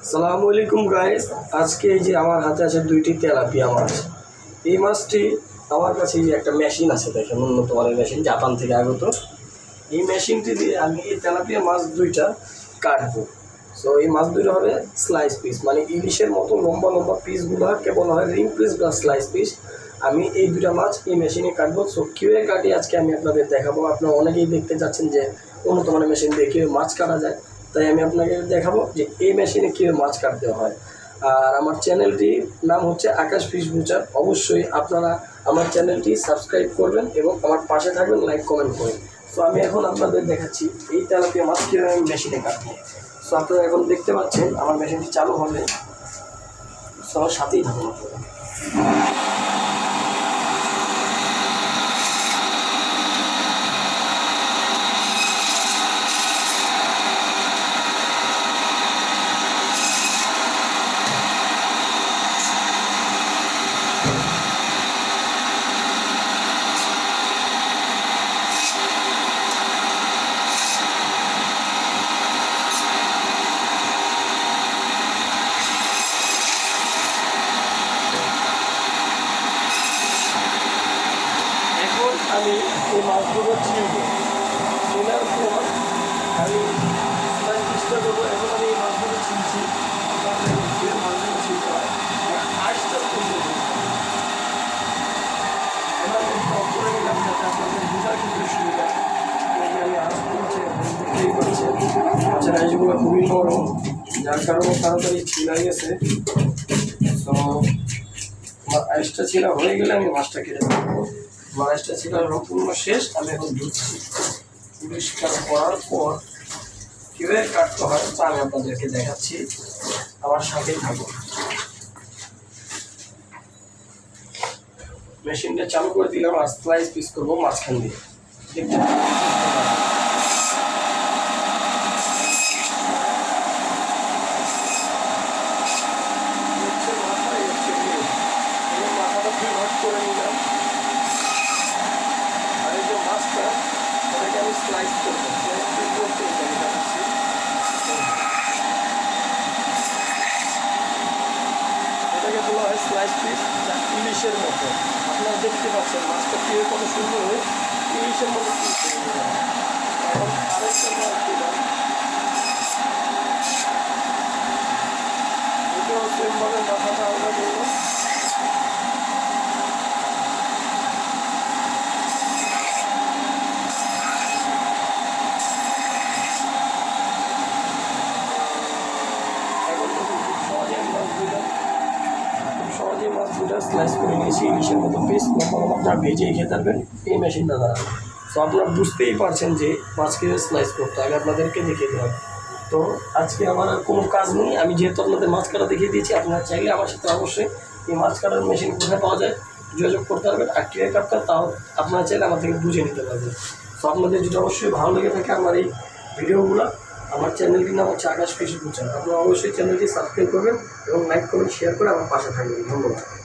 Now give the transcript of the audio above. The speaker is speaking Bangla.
আসসালামু আলাইকুম গাইস। আজকে এই যে আমার হাতে আছে দুইটি তেলাপিয়া মাছ। এই মাছটি আমার কাছে এই যে একটা মেশিন আছে, দেখেন উন্নত মানের মেশিন, জাপান থেকে আগত। এই মেশিনটি দিয়ে আমি এই তেলাপিয়া মাছ দুইটা কাটবো। সো এই মাছ দুটো হবে স্লাইস পিস, মানে ইলিশের মতো লম্বা লম্বা পিসগুলোকে বলা হয় রিং পিস বা স্লাইস পিস। আমি এই দুটা মাছ এই মেশিনে কাটবো। সো কীভাবে কাটি আজকে আমি আপনাদের দেখাবো। আপনারা অনেকেই দেখতে চাচ্ছেন যে উন্নত মানের মেশিন দিয়ে কীভাবে মাছ কাটা যায়, তাই আমি আপনাকে দেখাবো যে এই মেশিনে কীভাবে মাছ কাটতে হয়। আর আমার চ্যানেলটির নাম হচ্ছে আকাশ ফিশ বুচার। অবশ্যই আপনারা আমার চ্যানেলটি সাবস্ক্রাইব করবেন এবং আমার পাশে থাকবেন, লাইক কমেন্ট করবেন। সো আমি এখন আপনাদের দেখাচ্ছি এই তেলাপিয়া মাছ কীভাবে আমি মেশিনে কাটবো। সো আপনারা এখন দেখতে পাচ্ছেন আমার মেশিনটি চালু হবে। সো আমার সাথেই থাকুন আপনারা। আমি এই মাছগুলো চিনব, চেনার পর আমি চেষ্টা করবো। এখন আমি এই মাছগুলো চিনছি, মাছগুলো চিনতে হয় আঁশটা করে নিলাম যাতে আপনাদের বোঝার কিন্তু সুবিধা। আমি আঁশ করছি, দেখতেই পাচ্ছেন মাছের আঁশগুলো খুবই নরম, যার কারণে তাড়াতাড়ি ছিঁড়া গেছে। তো আমার আঁশটা ছিঁড়া হয়ে গেলে আমি মাছটা কেটে দেবো। মাছটা ছিল সম্পূর্ণ শেষ। আমি এখন ধুচ্ছি। পরিষ্কার করার পর কীভাবে কাটতে হয় তা আমি আপনাদেরকে দেখাচ্ছি, আমার সাথেই থাকুন। মেশিনটা চালু করে দিলাম আর স্লাইস পিস করবো মাঝখান দিয়ে। দেখতে মাথাটা দুই ভাগ করে নিলাম। আর এই যে মাছটা ওটাকে আমি স্লাইস করবো। স্লাইস পিস করতে আমি দেখাচ্ছি। এটাকে বলা হয় স্লাইস পিস, যা ইলিশের মতো। আপনারা দেখতে পাচ্ছেন মাছটা কীভাবে কত সুন্দর হয়ে ইলিশের মতো পিস হয়ে গেল। এখন আরেকটা মাছ দিলাম, এটাও সেমভাবে মাথাটা আমরা করবো। সহজেই মাছ দুটা স্লাইস করে নিয়েছি ইলিশের মতো পিস, আপনারা ভেজেই খেতে পারবেন এই মেশিনটা দ্বারা। তো আপনারা বুঝতেই পারছেন যে মাছকে স্লাইস করতে আগে আপনাদেরকে দেখিয়ে দেওয়া। তো আজকে আমার আর কোনো কাজ নেই, আমি যেহেতু আপনাদের মাছ কাটা দেখিয়ে দিয়েছি। আপনারা চাইলে আমার সাথে অবশ্যই এই মাছ কাটার মেশিন কোথায় পাওয়া যায় যোগাযোগ করতে পারবেন। আর কীভাবে কাটতে তাও আপনারা চাইলে আমার থেকে বুঝে নিতে পারবেন। তো আপনাদের যদি অবশ্যই ভালো লেগে থাকে আমার এই ভিডিওগুলো, আমার চ্যানেলটির নাম হচ্ছে আকাশ ফিশ বুচার। আপনারা অবশ্যই চ্যানেলটি সাবস্ক্রাইব করবেন এবং লাইক করবেন, শেয়ার করে আমার পাশে থাকবেন। ধন্যবাদ।